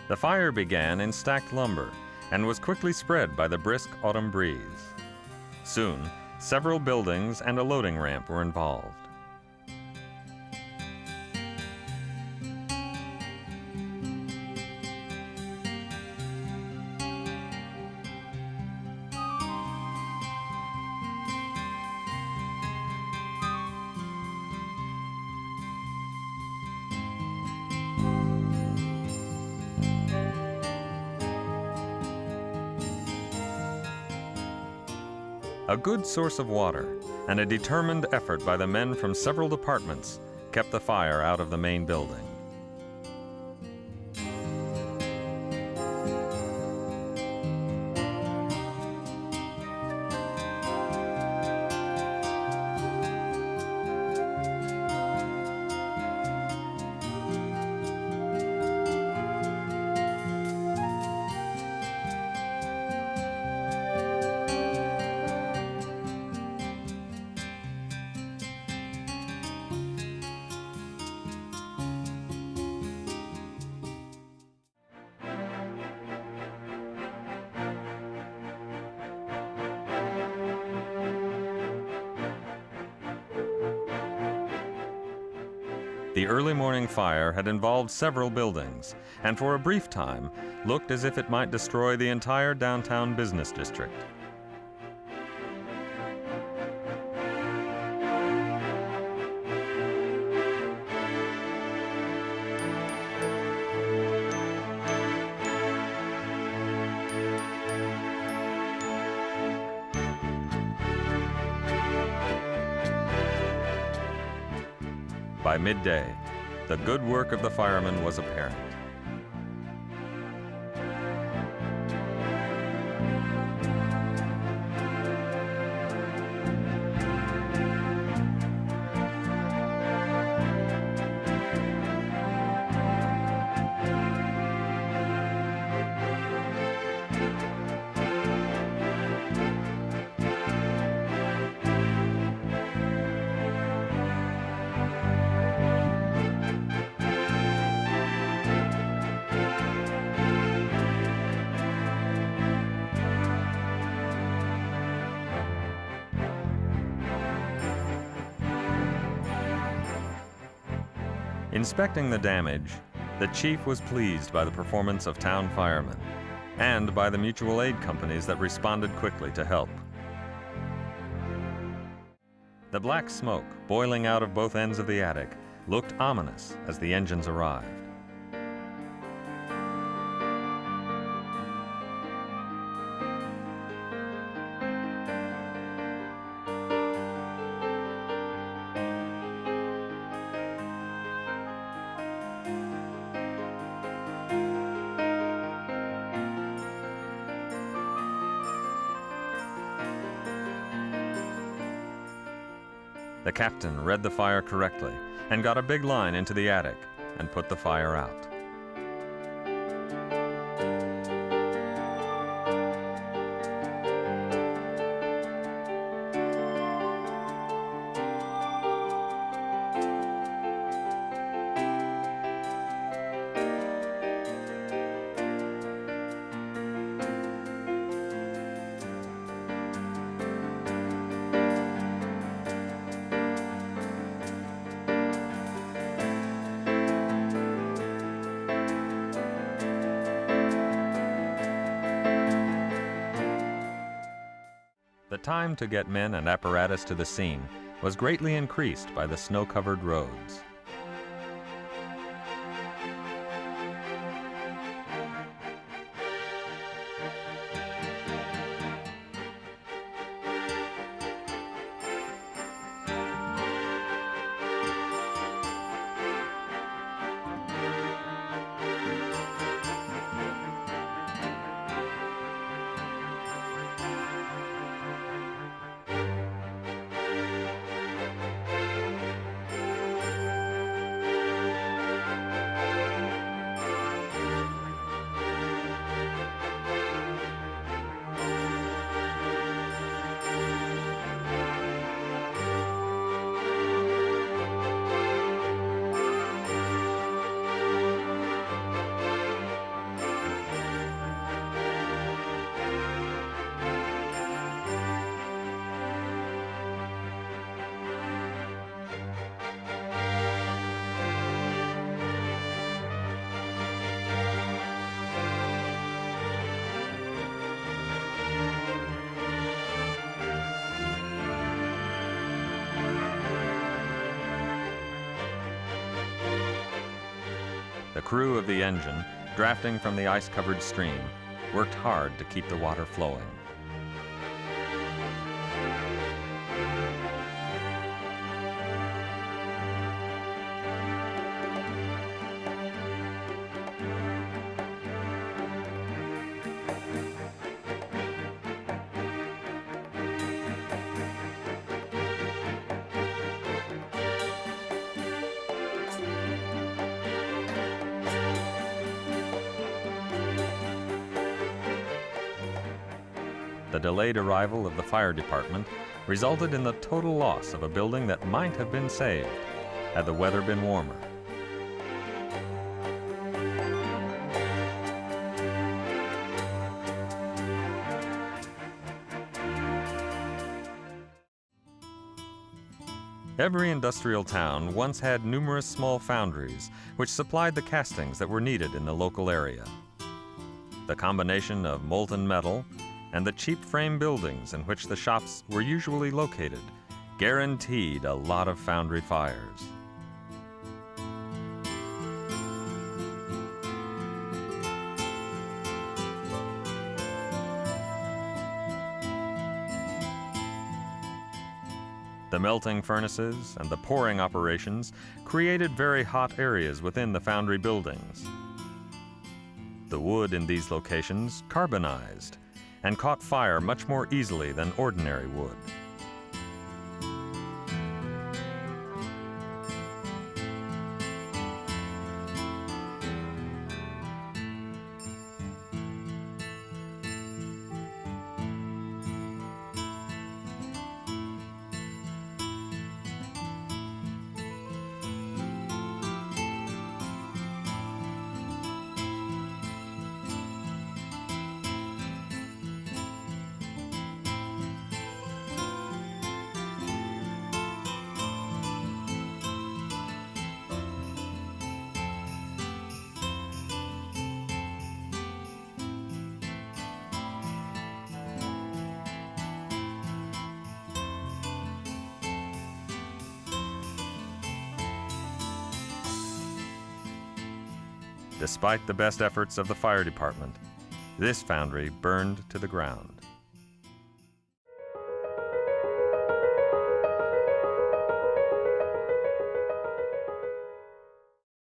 The fire began in stacked lumber and was quickly spread by the brisk autumn breeze. Soon, several buildings and a loading ramp were involved. A good source of water and a determined effort by the men from several departments kept the fire out of the main building. The early morning fire had involved several buildings, and for a brief time looked as if it might destroy the entire downtown business district. By midday, the good work of the firemen was apparent. Inspecting the damage, the chief was pleased by the performance of town firemen and by the mutual aid companies that responded quickly to help. The black smoke boiling out of both ends of the attic looked ominous as the engines arrived. The captain read the fire correctly and got a big line into the attic and put the fire out. The time to get men and apparatus to the scene was greatly increased by the snow-covered roads. crew of the engine, drafting from the ice-covered stream, worked hard to keep the water flowing. The delayed arrival of the fire department resulted in the total loss of a building that might have been saved had the weather been warmer. Every industrial town once had numerous small foundries which supplied the castings that were needed in the local area. The combination of molten metal and the cheap frame buildings in which the shops were usually located guaranteed a lot of foundry fires. The melting furnaces and the pouring operations created very hot areas within the foundry buildings. The wood in these locations carbonized and caught fire much more easily than ordinary wood. Despite the best efforts of the fire department, this foundry burned to the ground.